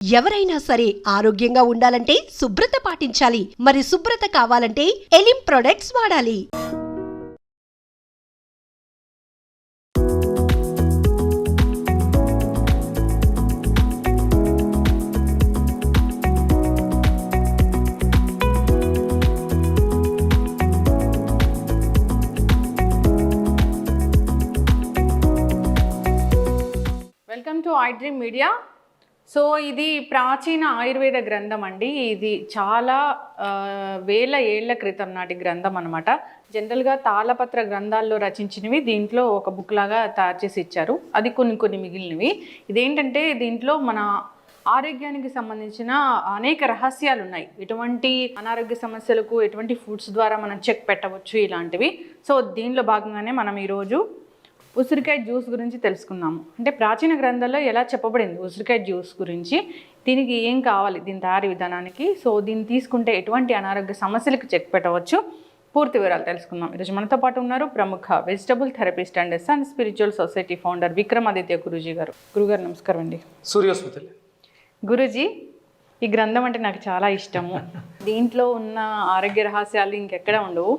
ఎవరైనా సరే ఆరోగ్యంగా ఉండాలంటే శుభ్రత పాటించాలి. మరి శుభ్రత కావాలంటే ఎలిం ప్రొడక్ట్స్ వాడాలి. Welcome to iDream media. So ఇది ప్రాచీన ఆయుర్వేద గ్రంథం అండి. ఇది చాలా వేల ఏళ్ల క్రితం నాటి గ్రంథం అనమాట. జనరల్గా తాళపత్ర గ్రంథాల్లో రచించినవి దీంట్లో ఒక బుక్ లాగా తయారు చేసి ఇచ్చారు. అది కొన్ని మిగిలినవి. ఇదేంటంటే దీంట్లో మన ఆరోగ్యానికి సంబంధించిన అనేక రహస్యాలు ఉన్నాయి. ఎటువంటి అనారోగ్య సమస్యలకు ఎటువంటి ఫుడ్స్ ద్వారా మనం చెక్ పెట్టవచ్చు ఇలాంటివి. సో దీనిలో భాగంగానే మనం ఈరోజు ఉసిరికాయ జ్యూస్ గురించి తెలుసుకున్నాము. అంటే ప్రాచీన గ్రంథాల్లో ఎలా చెప్పబడింది ఉసిరికాయ జ్యూస్ గురించి, దీనికి ఏం కావాలి, దీని తయారీ విధానానికి, సో దీన్ని తీసుకుంటే ఎటువంటి అనారోగ్య సమస్యలకు చెక్ పెట్టవచ్చు, పూర్తి వివరాలు తెలుసుకుందాం. ఈరోజు మనతో పాటు ఉన్నారు ప్రముఖ vegetable therapist and sun spiritual society founder Vikramaditya Guruji గారు. గురుగారు నమస్కారం అండి. సూర్యోస్మితలు. గురూజీ, ఈ గ్రంథం అంటే నాకు చాలా ఇష్టము. దీంట్లో ఉన్న ఆరోగ్య రహస్యాలు ఇంకెక్కడ ఉండవు.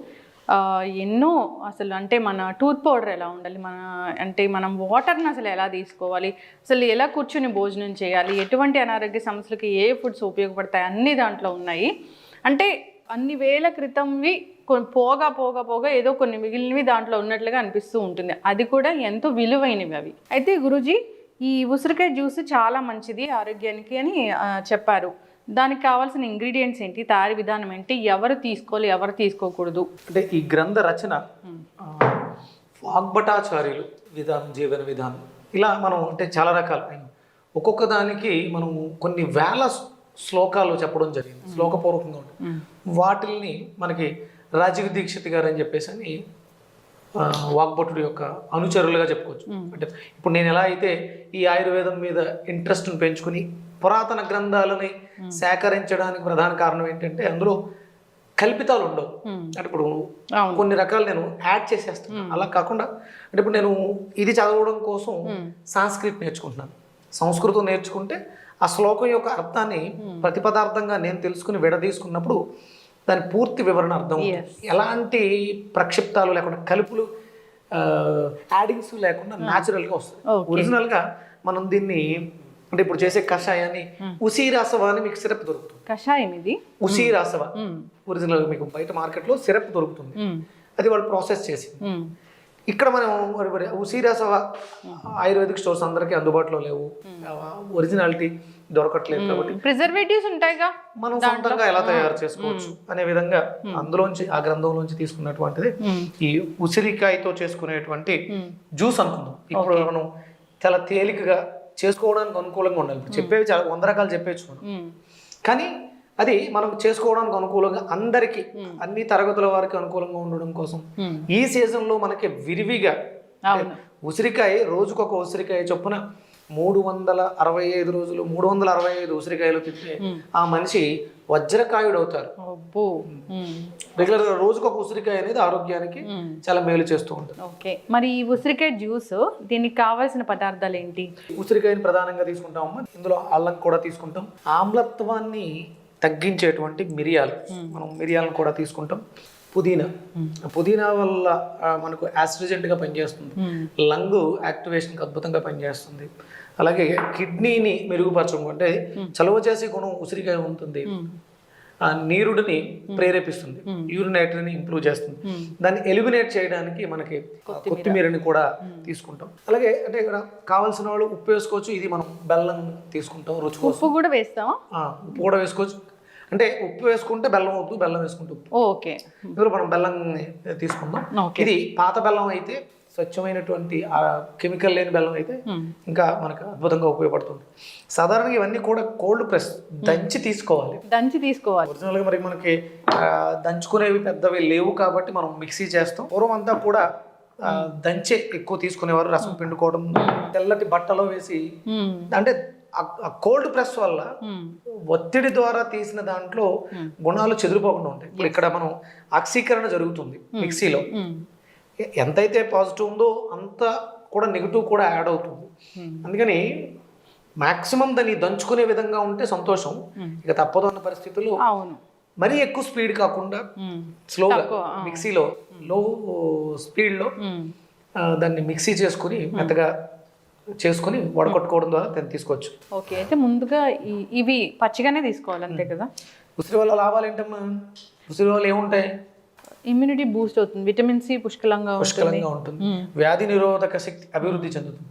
ఎన్నో అసలు అంటే మన టూత్ పౌడర్ ఎలా ఉండాలి, మనం వాటర్ని అసలు ఎలా తీసుకోవాలి, అసలు ఎలా కూర్చుని భోజనం చేయాలి, ఎటువంటి అనారోగ్య సమస్యలకి ఏ ఫుడ్స్ ఉపయోగపడతాయి, అన్నీ దాంట్లో ఉన్నాయి. అంటే అన్ని వేల క్రితంవి పోగా ఏదో కొన్ని మిగిలినవి దాంట్లో ఉన్నట్లుగా అనిపిస్తూ ఉంటుంది. అది కూడా ఎంతో విలువైనవి అవి. అయితే గురూజీ, ఈ ఉసిరికాయ జ్యూస్ చాలా మంచిది ఆరోగ్యానికి అని చెప్పారు. దానికి కావాల్సిన ఇంగ్రీడియంట్స్ ఏంటి, తయారీ విధానం ఏంటి, ఎవరు తీసుకోవాలి ఎవరు తీసుకోకూడదు? అంటే ఈ గ్రంథ రచన వాగ్భటాచార్యులు జీవన విధానం ఇలా మనం అంటే చాలా రకాలు, ఒక్కొక్క దానికి మనం కొన్ని వేల శ్లోకాలు చెప్పడం జరిగింది, శ్లోకపూర్వకంగా ఉంటుంది. వాటిల్ని మనకి రాజీవ్ దీక్షిత్ గారు అని చెప్పేసి అని వాగ్భటుడి యొక్క అనుచరులుగా చెప్పుకోవచ్చు. అంటే ఇప్పుడు నేను ఎలా అయితే ఈ ఆయుర్వేదం మీద ఇంట్రెస్ట్ని పెంచుకుని పురాతన గ్రంథాలని సేకరించడానికి ప్రధాన కారణం ఏంటంటే అందులో కల్పితాలు ఉండవు. అంటే ఇప్పుడు కొన్ని రకాలు నేను యాడ్ చేసేస్తాను. అలా కాకుండా అంటే ఇప్పుడు నేను ఇది చదవడం కోసం సంస్కృతం నేర్చుకుంటున్నాను. సంస్కృతం నేర్చుకుంటే ఆ శ్లోకం యొక్క అర్థాన్ని ప్రతిపదార్థంగా నేను తెలుసుకుని విడదీసుకున్నప్పుడు దాని పూర్తి వివరణ అర్థం. ఎలాంటి ప్రక్షిప్తాలు లేకుండా కలుపులు యాడింగ్స్ లేకుండా న్యాచురల్గా వస్తుంది. ఒరిజినల్గా మనం దీన్ని అంటే ఇప్పుడు చేసే కషాయాన్ని ఉసిరాసవ అని మీకు సిరప్ దొరుకుతుంది. కషాయం ఇది ఉసిరాసవ ఒరిజినల్ మీకు బయట మార్కెట్లో సిరప్ దొరుకుతుంది. అది వాళ్ళు ప్రాసెస్ చేసింది. ఇక్కడ మనం ఉసిరాసవ ఆయుర్వేదిక్ స్టోర్స్ అందరికీ అందుబాటులో లేవు, ఒరిజినాలిటీ దొరకట్లేదు. కాబట్టి ప్రిజర్వేటివ్స్ ఉంటాయిగా, మనం సొంతంగా ఎలా తయారు చేసుకోవచ్చు అనే విధంగా అందులోంచి ఆ గ్రంథంలోంచి తీసుకున్నటువంటిది ఈ ఉసిరికాయతో చేసుకునేటువంటి జ్యూస్ అనుకుందాం. ఇప్పుడు మనం చాలా తేలికగా చేసుకోవడానికి అనుకూలంగా ఉండాలి. ఇప్పుడు చెప్పేవి చాలా 100 రకాలు చెప్పేచ్చు మనం, కానీ అది మనం చేసుకోవడానికి అనుకూలంగా అందరికీ అన్ని తరగతుల వారికి అనుకూలంగా ఉండడం కోసం ఈ సీజన్లో మనకి విరివిగా ఉసిరికాయ రోజుకొక ఉసిరికాయ చొప్పున 365 రోజులు 365 ఉసిరికాయలు తింటే ఆ మనిషి వజ్రకాయుడు అవుతారు. రెగ్యులర్ గా రోజుకొక ఉసిరికాయ అనేది ఆరోగ్యానికి చాలా మేలు చేస్తూ ఉంటుంది. ఓకే, మరి ఈ ఉసిరికాయ జ్యూస్ దీనికి కావాల్సిన పదార్థాలు ఏంటి? ఉసిరికాయని ప్రధానంగా తీసుకుంటామమ్మా. ఇందులో అల్లం కూడా తీసుకుంటాం. ఆమ్లత్వాన్ని తగ్గించేటువంటి మిరియాలు, మనం మిరియాలను కూడా తీసుకుంటాం. పుదీనా వల్ల మనకు యాస్ట్రిజెంట్గా పనిచేస్తుంది, లంగ్ యాక్టివేషన్కి అద్భుతంగా పనిచేస్తుంది. అలాగే కిడ్నీని మెరుగుపరచడం, అంటే చలువ చేసే గుణం ఉసిరికాయ ఉంటుంది. ఆ నీరుడిని ప్రేరేపిస్తుంది, యూరినేటరీని ఇంప్రూవ్ చేస్తుంది. దాన్ని ఎలిమినేట్ చేయడానికి మనకి కొత్తిమీరని కూడా తీసుకుంటాం. అలాగే అంటే ఇక్కడ కావాల్సిన వాళ్ళు ఉప్పు వేసుకోవచ్చు. ఇది మనం బెల్లం తీసుకుంటాం రుచి కోసం. ఉప్పు కూడా వేస్తాం, ఉప్పు కూడా వేసుకోవచ్చు. అంటే ఉప్పు వేసుకుంటే బెల్లం వద్దు, బెల్లం వేసుకుంటే ఉప్పు. ఓకే, ఇందులో మనం బెల్లం తీసుకుందాం. ఇది పాత బెల్లం అయితే, స్వచ్ఛమైనటువంటి కెమికల్ లేని బెల్లం అయితే ఇంకా మనకు అద్భుతంగా ఉపయోగపడుతుంది. సాధారణంగా ఇవన్నీ కూడా కోల్డ్ ప్రెస్ దంచి తీసుకోవాలి. ఒరిజినల్గా మరి మనకి దంచుకునేవి పెద్దవి లేవు కాబట్టి మనం మిక్సీ చేస్తాం. పూర్వం అంతా కూడా దంచే ఎక్కువ తీసుకునేవారు. రసం పిండుకోవడం, తెల్లటి బట్టలో వేసి, అంటే కోల్డ్ ప్రెస్ వల్ల ఒత్తిడి ద్వారా తీసిన దాంట్లో గుణాలు చెదిరిపోకుండా ఉంటాయి. ఇప్పుడు ఇక్కడ మనం ఆక్సీకరణ జరుగుతుంది మిక్సీలో. ఎంతైతే పాజిటివ్ ఉందో అంత కూడా నెగిటివ్ కూడా యాడ్ అవుతుంది. అందుకని మాక్సిమం దాన్ని దంచుకునే విధంగా ఉంటే సంతోషం. ఇక తప్పదు అన్న పరిస్థితుల్లో అవును. మరీ ఎక్కువ స్పీడ్ కాకుండా స్లోగా మిక్సీలో లో స్పీడ్లో దాన్ని మిక్సీ చేసుకుని మెత్తగా చేసుకుని వడకొట్టుకోవడం ద్వారా దాన్ని తీసుకోవచ్చు. ఓకే, అయితే ముందుగా ఇవి పచ్చిగానే తీసుకోవాలి అంతే కదా? ఉసిరి వల్ల లాభాలు ఏంటమ్మా? ఉసిరి వల్ల ఏముంటాయి? ఇమ్యూనిటీ బూస్ట్ అవుతుంది, విటమిన్ సి పుష్కలంగా ఉంటుంది, వ్యాధి నిరోధక శక్తి అభివృద్ధి చెందుతుంది.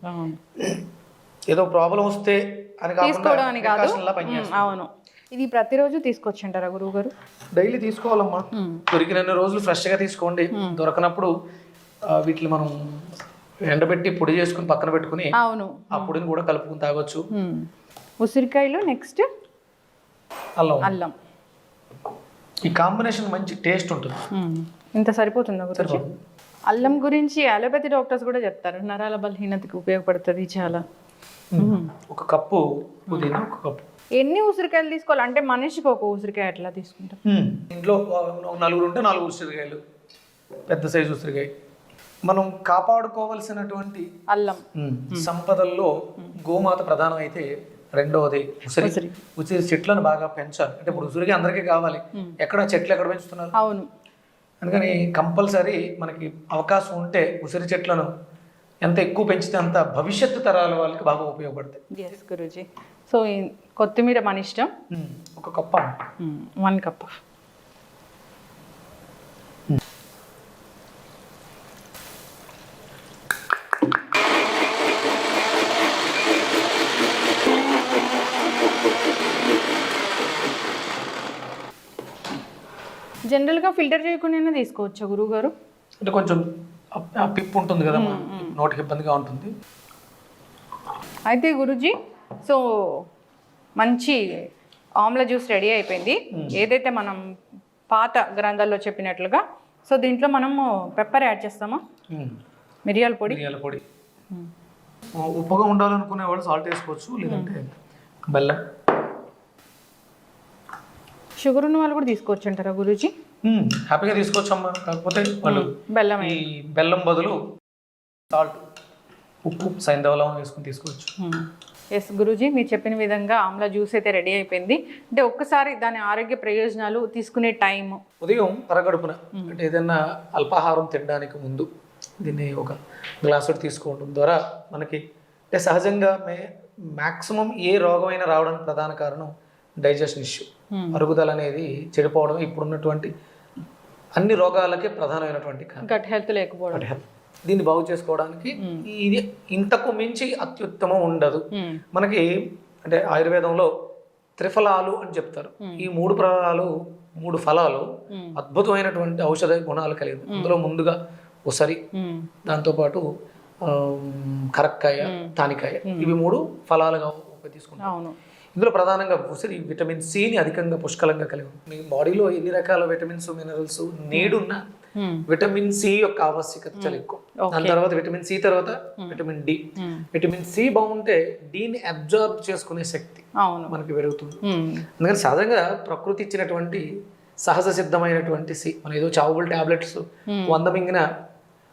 ఏదో ప్రాబ్లం వస్తే అని తీసుకోవడానికి కాదు. కాకుండా అవును, ఇది ప్రతిరోజు తీసుకోవచ్చు అంటారా గురువు గారు? డైలీ తీసుకోవాలమ్మా. దొరికిన రోజులు ఫ్రెష్గా తీసుకోండి. దొరకనప్పుడు వీటిని మనం ఎండబెట్టి పొడి చేసుకుని పక్కన పెట్టుకుని అవును ఆ పొడిని కూడా కలుపుకుని తాగొచ్చు. ఉసిరికాయలు, నెక్స్ట్ అల్లం. ఈ కాంబినేషన్ మంచి టేస్ట్ ఉంటుంది. ఇంత సరిపోతుందా గురించి? అల్లం గురించి అలోపతి డాక్టర్స్ కూడా చెప్తారు, నరాల బలహీనతకి ఉపయోగపడుతుంది చాలా. ఒక కప్పు పుదీనా, ఒక కప్పు. ఎన్ని ఉసిరికాయలు తీసుకోవాలి అంటే మనిషికి ఒక ఉసిరికాయ ఎట్లా తీసుకుంటాం? ఇంట్లో నలుగురు ఉంటే 4 ఉసిరికాయలు, పెద్ద సైజు ఉసిరికాయ. మనం కాపాడుకోవలసినటువంటి అల్లం సంపదల్లో గోమాత ప్రధానం అయితే రెండవది ఉసిరి చెట్లను బాగా పెంచాలి. అంటే ఇప్పుడు ఉసిరికి అందరికీ కావాలి, ఎక్కడ చెట్లు ఎక్కడ పెంచుతున్నారు? అవును. అందుకని కంపల్సరీ మనకి అవకాశం ఉంటే ఉసిరి చెట్లను ఎంత ఎక్కువ పెంచితే అంత భవిష్యత్తు తరాల వాళ్ళకి బాగా ఉపయోగపడతాయి. ఎస్ గురూజీ. సో కొత్తిమీర మన ఇష్టం, ఒక కప్ 1 కప్. జనరల్గా ఫిల్టర్ చేయకుండా తీసుకోవచ్చా గురువు గారు? అంటే కొంచెం పిప్పు ఉంటుంది కదా, నోటికి ఇబ్బందిగా ఉంటుంది. అయితే గురూజీ, సో మంచి ఆమ్లా జ్యూస్ రెడీ అయిపోయింది. ఏదైతే మనం పాత గ్రంథాల్లో చెప్పినట్లుగా, సో దీంట్లో మనము పెప్పర్ యాడ్ చేస్తామా? మిరియాల పొడి. ఉప్పుగా ఉండాలనుకునే వాళ్ళు సాల్ట్ వేసుకోవచ్చు, లేదంటే బెల్లం. షుగర్ ఉన్న వాళ్ళు కూడా తీసుకోవచ్చు అంటారా గురూజీ? హ్యాపీగా తీసుకోవచ్చు అమ్మా. కాకపోతే వాళ్ళు బెల్లం, ఈ బెల్లం బదులు సాల్ట్, ఉప్పు, సైంధవలం వేసుకుని తీసుకోవచ్చు. ఎస్ గురూజీ, మీరు చెప్పిన విధంగా ఆమ్లా జ్యూస్ అయితే రెడీ అయిపోయింది. అంటే ఒక్కసారి దాని ఆరోగ్య ప్రయోజనాలు తీసుకునే టైము ఉదయం పరగడుపున, అంటే ఏదైనా అల్పాహారం తినడానికి ముందు దీన్ని ఒక గ్లాసు తీసుకోవడం ద్వారా మనకి అంటే సహజంగా మ్యాక్సిమం ఏ రోగమైనా రావడానికి ప్రధాన కారణం డైజెషన్ ఇష్యూ, అరుగుదల అనేది చెడిపోవడం. ఇప్పుడున్నటువంటి అన్ని రోగాలకే ప్రధానమైనటువంటి గట్ హెల్త్ లేకపోవడం. దీన్ని బాగు చేసుకోవడానికి ఇది ఇంతకు మించి అత్యుత్తమం ఉండదు. మనకి అంటే ఆయుర్వేదంలో త్రిఫలాలు అని చెప్తారు. ఈ 3 ఫలాలు అద్భుతమైనటువంటి ఔషధ గుణాలు కలిగి. అందులో ముందుగా ఉసరి, దాంతోపాటు కరక్కాయ, తానికాయ, ఇవి 3 ఫలాలుగా తీసుకుంటాం. ఇందులో ప్రధానంగా ఉసిరి విటమిన్ సిని అధికంగా పుష్కలంగా కలిగి ఉంది. మీ బాడీలో ఎన్ని రకాల విటమిన్స్, మినరల్స్ నీడున్న విటమిన్ సి యొక్క ఆవశ్యకత చాలా ఎక్కువ. దాని తర్వాత విటమిన్ సి తర్వాత విటమిన్ డి. విటమిన్ సి బాగుంటే డిని అబ్జార్బ్ చేసుకునే శక్తి మనకి పెరుగుతుంది. అందుకని సాధారణంగా ప్రకృతి ఇచ్చినటువంటి సహజ సిద్ధమైనటువంటి సి, మన ఏదో చావబుల్ టాబ్లెట్స్ 100 మింగిన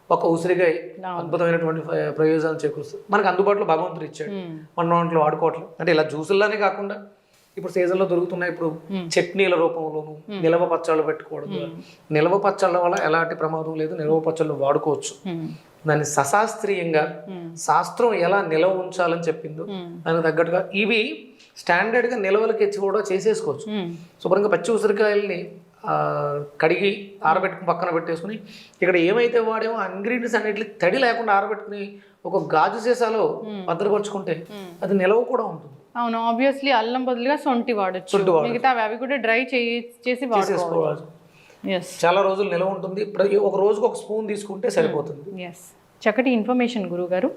ఒక ఉసిరికాయ అద్భుతమైనటువంటి ప్రయోజనాలు చేకూరుస్తుంది. మనకు అందుబాటులో భగవంతుడు ఇచ్చాడు, మన దాంట్లో వాడుకోవట్లేదు. అంటే ఇలా జ్యూసుల్లానే కాకుండా ఇప్పుడు సీజన్లో దొరుకుతున్నాయి. ఇప్పుడు చట్నీల రూపంలోను నిలవ పచ్చళ్ళు పెట్టుకోవడం. నిలవ పచ్చళ్ళ వల్ల ఎలాంటి ప్రమాదం లేదు, నిలవ పచ్చళ్ళు వాడుకోవచ్చు. దాన్ని సశాస్త్రీయంగా శాస్త్రం ఎలా నిలవ ఉంచాలని చెప్పిందో దానికి తగ్గట్టుగా ఇవి స్టాండర్డ్గా నిలవలకి కూడా చేసేసుకోవచ్చు. శుభ్రంగా పచ్చి ఉసిరికాయల్ని కడిగి ఆరబెట్టుకుని పక్కన పెట్టేసుకుని, ఇక్కడ ఏమైతే వాడేమో ఆ ఇంగ్రీడియంట్స్ అన్నిటి తడి లేకుండా ఆరబెట్టుకుని ఒక గాజు సీసాలో భద్రపరుచుకుంటే అది నిలవ కూడా ఉంటుంది. అవును, ఆబ్వియస్లీ అల్లం బదులుగా సొంటి వాడచ్చు, మిగతా అవి కూడా డ్రై చేసి వాడుకోవాలి. చాలా రోజులు నిలవ ఉంటుంది. ఒక రోజుకు ఒక స్పూన్ తీసుకుంటే సరిపోతుంది. ఎస్, చక్కటి ఇన్ఫర్మేషన్ గురువు గారు.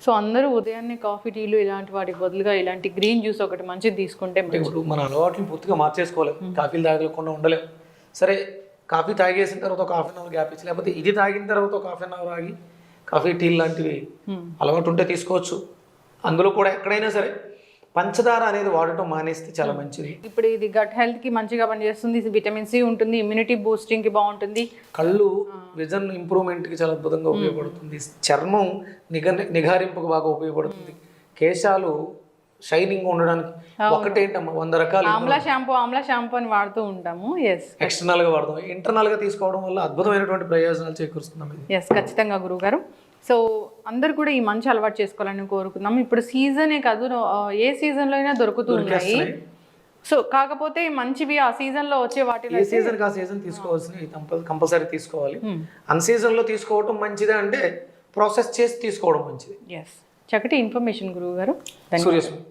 సో అందరూ ఉదయాన్నే కాఫీ, టీలు ఇలాంటి వాటి బదులుగా ఇలాంటి గ్రీన్ జ్యూస్ ఒకటి మంచిది తీసుకుంటే ఇప్పుడు మన అలవాట్లు పూర్తిగా మార్చేసుకోలేము. కాఫీలు తాగకుండా ఉండలేము. సరే, కాఫీ తాగేసిన తర్వాత ఒక హాఫ్ అన్ అవర్ గ్యాప్ ఇచ్చి, లేకపోతే ఇది తాగిన తర్వాత ఒక హాఫ్ అన్ అవర్ ఆగి కాఫీ, టీలు లాంటివి అలవాటు ఉంటే తీసుకోవచ్చు. అందులో కూడా ఎక్కడైనా సరే పంచదార అనేది వాడటం మానేస్తే చాలా మంచిది. ఇప్పుడు ఇది గట్ హెల్త్ కి మంచిగా పనిచేస్తుంది, విటమిన్ సి ఉంటుంది, ఇమ్యూనిటీ బూస్టింగ్ కి బాగుంటుంది, కళ్ళు విజన్ ఇంప్రూవ్మెంట్ కి చాలా అద్భుతంగా ఉపయోగపడుతుంది, చర్మం నిగారింపుకు బాగా ఉపయోగపడుతుంది, కేశాలు షైనింగ్ ఉండడానికి ఒకటేంటమ్మా 100 రకాలు ఆమ్లా షాంపూ అని వాడుతూ ఉంటాము. ఎస్ ఎక్స్టర్నల్ గా వాడదాం, ఇంటర్నల్ గా తీసుకోవడం వల్ల అద్భుతమైనటువంటి ప్రయోజనాలు చేకూరుస్తున్నాం ఇది. ఎస్ ఖచ్చితంగా గురుగారు. సో అందరు కూడా ఈ మంచి అలవాటు చేసుకోవాలని కోరుకుందాం. ఇప్పుడు సీజనే కాదు, ఏ సీజన్లో అయినా దొరుకుతూ ఉన్నాయి. సో కాకపోతే మంచివి ఆ సీజన్లో వచ్చే వాటిలో ఏ సీజన్ ఆ సీజన్ తీసుకోవాల్సినవి కంపల్సరీ తీసుకోవాలి. అన్ సీజన్లో తీసుకోవడం మంచిదే అంటే ప్రాసెస్ చేసి తీసుకోవడం మంచిది. ఎస్ చక్కటి ఇన్ఫర్మేషన్ గురువు గారు. సూర్యస్వామి.